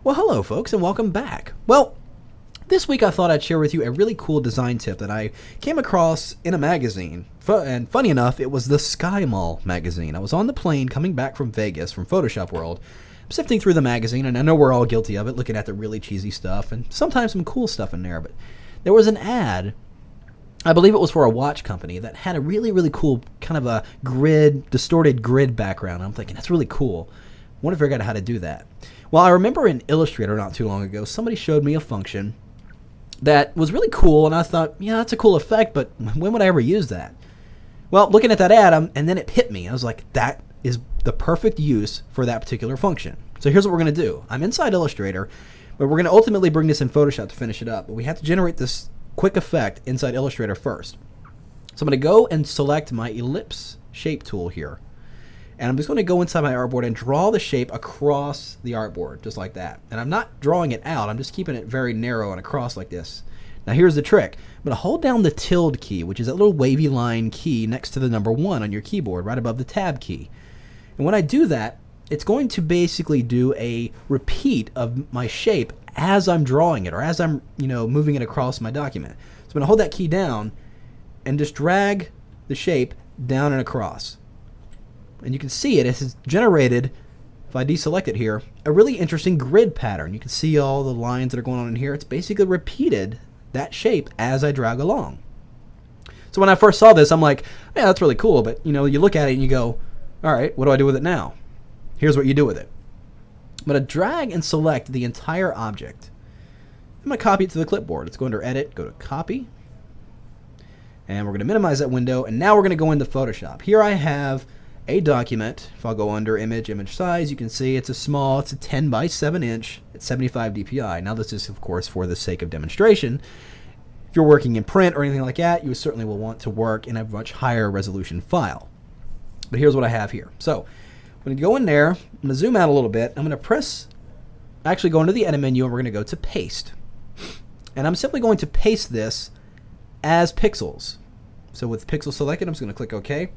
Well, hello, folks, and welcome back. Well, this week I thought I'd share with you a really cool design tip that I came across in a magazine. And funny enough, it was the Sky Mall magazine. I was on the plane coming back from Vegas from Photoshop World. I'm sifting through the magazine, and I know we're all guilty of it, looking at the really cheesy stuff, and sometimes some cool stuff in there. But there was an ad, I believe it was for a watch company, that had a really, really cool kind of a distorted grid background. I'm thinking, that's really cool. I wonder if I figured out how to do that. Well, I remember in Illustrator not too long ago, somebody showed me a function that was really cool, and I thought, yeah, that's a cool effect, but when would I ever use that? Well, looking at that ad, and then it hit me. I was like, that is the perfect use for that particular function. So here's what we're going to do. I'm inside Illustrator, but we're going to ultimately bring this in Photoshop to finish it up. But we have to generate this quick effect inside Illustrator first. So I'm going to go and select my ellipse shape tool here. And I'm just going to go inside my artboard and draw the shape across the artboard, just like that. And I'm not drawing it out. I'm just keeping it very narrow and across like this. Now here's the trick. I'm going to hold down the tilde key, which is that little wavy line key next to the number 1 on your keyboard, right above the tab key. And when I do that, it's going to basically do a repeat of my shape as I'm drawing it, or as I'm, moving it across my document. So I'm going to hold that key down and just drag the shape down and across. And you can see it has generated, if I deselect it here, a really interesting grid pattern. You can see all the lines that are going on in here. It's basically repeated that shape as I drag along. So when I first saw this, I'm like, yeah, that's really cool. But, you look at it and you go, all right, what do I do with it now? Here's what you do with it. I'm going to drag and select the entire object. I'm going to copy it to the clipboard. Let's go under Edit, go to Copy. And we're going to minimize that window. And now we're going to go into Photoshop. Here I have a document. If I'll go under image size, you can see it's a 10 by 7 inch at 75 dpi. Now this is of course for the sake of demonstration. If you're working in print or anything like that, you certainly will want to work in a much higher resolution file. But here's what I have here. So I'm going to go in there, I'm going to zoom out a little bit, I'm going to actually go into the edit menu, and we're going to go to paste. And I'm simply going to paste this as pixels. So with pixel selected, I'm just going to click OK.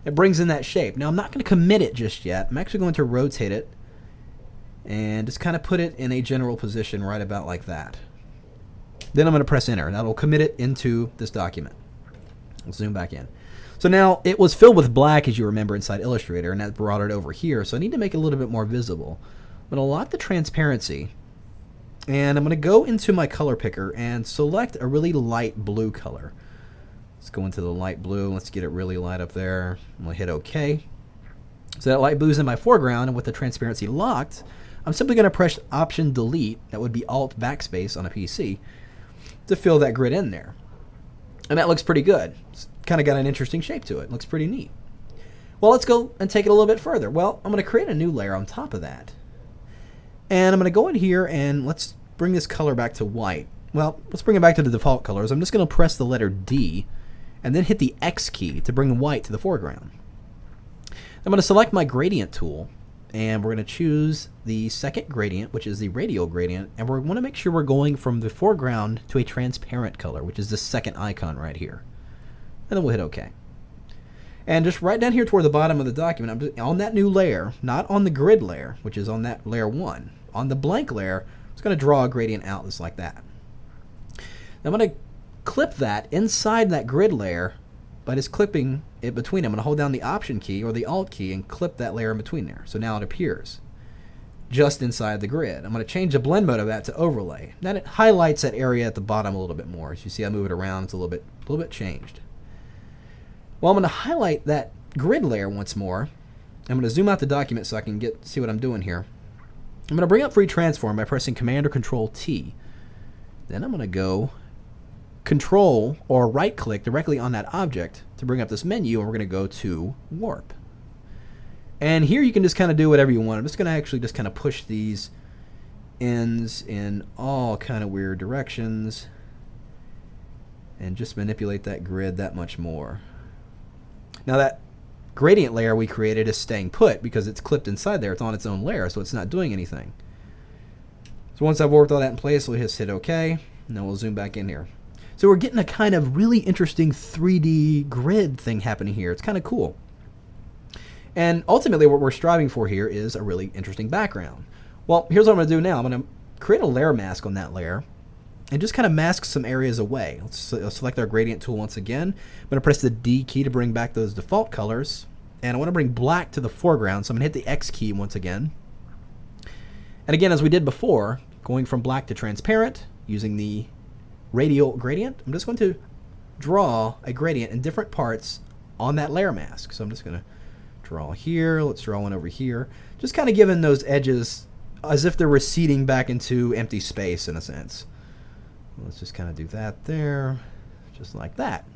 It brings in that shape. Now I'm not going to commit it just yet. I'm actually going to rotate it and just kind of put it in a general position right about like that. Then I'm going to press enter, and that'll commit it into this document. Let's zoom back in. So now it was filled with black, as you remember, inside Illustrator, and that brought it over here. So I need to make it a little bit more visible. I'm going to lock the transparency, and I'm going to go into my color picker and select a really light blue color. Let's go into the light blue. Let's get it really light up there. I'm going to hit OK. So that light blue is in my foreground, and with the transparency locked, I'm simply going to press Option Delete, that would be Alt Backspace on a PC, to fill that grid in there. And that looks pretty good. It's kind of got an interesting shape to it. It looks pretty neat. Well, let's go and take it a little bit further. Well, I'm going to create a new layer on top of that. And I'm going to go in here and let's bring this color back to white. Well, let's bring it back to the default colors. I'm just going to press the letter D and then hit the X key to bring white to the foreground. I'm going to select my gradient tool, and we're going to choose the second gradient, which is the radial gradient, and we want to make sure we're going from the foreground to a transparent color, which is the second icon right here. And then we'll hit OK. And just right down here toward the bottom of the document, I'm just on that new layer, not on the grid layer, which is on that layer 1. On the blank layer, I'm just going to draw a gradient out just like that. Now I'm going to clip that inside that grid layer by just clipping it between them. I'm going to hold down the Option key or the Alt key and clip that layer in between there. So now it appears just inside the grid. I'm going to change the blend mode of that to overlay. Then it highlights that area at the bottom a little bit more. As you see, I move it around, it's a little bit changed. Well, I'm going to highlight that grid layer once more. I'm going to zoom out the document so I can see what I'm doing here. I'm going to bring up Free Transform by pressing Command or Control T. Then I'm going to go Control or right click directly on that object to bring up this menu, and we're going to go to Warp. And here you can just kind of do whatever you want. I'm just going to actually just kind of push these ends in all kind of weird directions and just manipulate that grid that much more. Now that gradient layer we created is staying put because it's clipped inside there. It's on its own layer, so it's not doing anything. So once I've worked all that in place, we'll just hit OK, and then we'll zoom back in here. So we're getting a kind of really interesting 3D grid thing happening here. It's kind of cool. And ultimately what we're striving for here is a really interesting background. Well, here's what I'm going to do now. I'm going to create a layer mask on that layer and just kind of mask some areas away. Let's select our gradient tool once again. I'm going to press the D key to bring back those default colors. And I want to bring black to the foreground, so I'm going to hit the X key once again. And again, as we did before, going from black to transparent, using the radial gradient, I'm just going to draw a gradient in different parts on that layer mask. So I'm just going to draw here. Let's draw one over here. Just kind of giving those edges as if they're receding back into empty space in a sense. Let's just kind of do that there, just like that.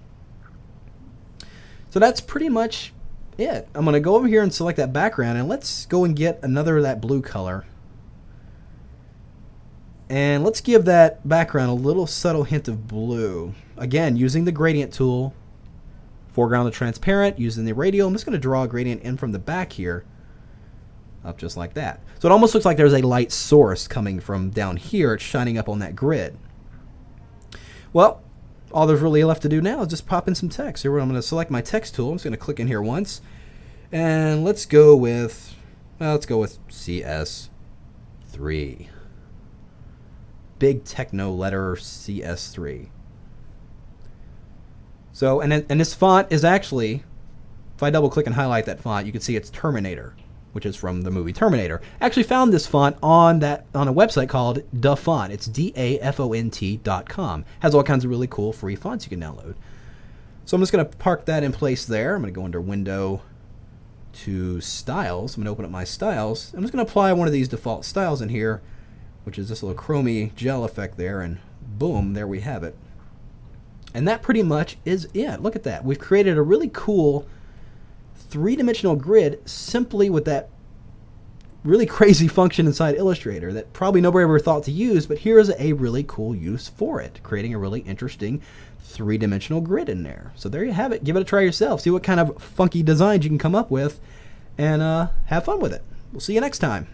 So that's pretty much it. I'm going to go over here and select that background, and let's go and get another of that blue color. And let's give that background a little subtle hint of blue. Again, using the gradient tool, foreground to transparent, using the radial. I'm just going to draw a gradient in from the back here, up just like that. So it almost looks like there's a light source coming from down here. It's shining up on that grid. Well, all there's really left to do now is just pop in some text. Here I'm going to select my text tool. I'm just going to click in here once. And let's go with, CS3. Big techno letter CS3. So, and this font is actually, if I double click and highlight that font, you can see it's Terminator, which is from the movie Terminator. I actually found this font on a website called DaFont. It's DAFONT.com. Has all kinds of really cool free fonts you can download. So I'm just going to park that in place there. I'm going to go under Window to Styles. I'm going to open up my styles. I'm just going to apply one of these default styles in here, which is this little chromey gel effect there, and boom, there we have it. And that pretty much is it. Look at that. We've created a really cool three-dimensional grid simply with that really crazy function inside Illustrator that probably nobody ever thought to use, but here's a really cool use for it, creating a really interesting three-dimensional grid in there. So there you have it. Give it a try yourself. See what kind of funky designs you can come up with, and have fun with it. We'll see you next time.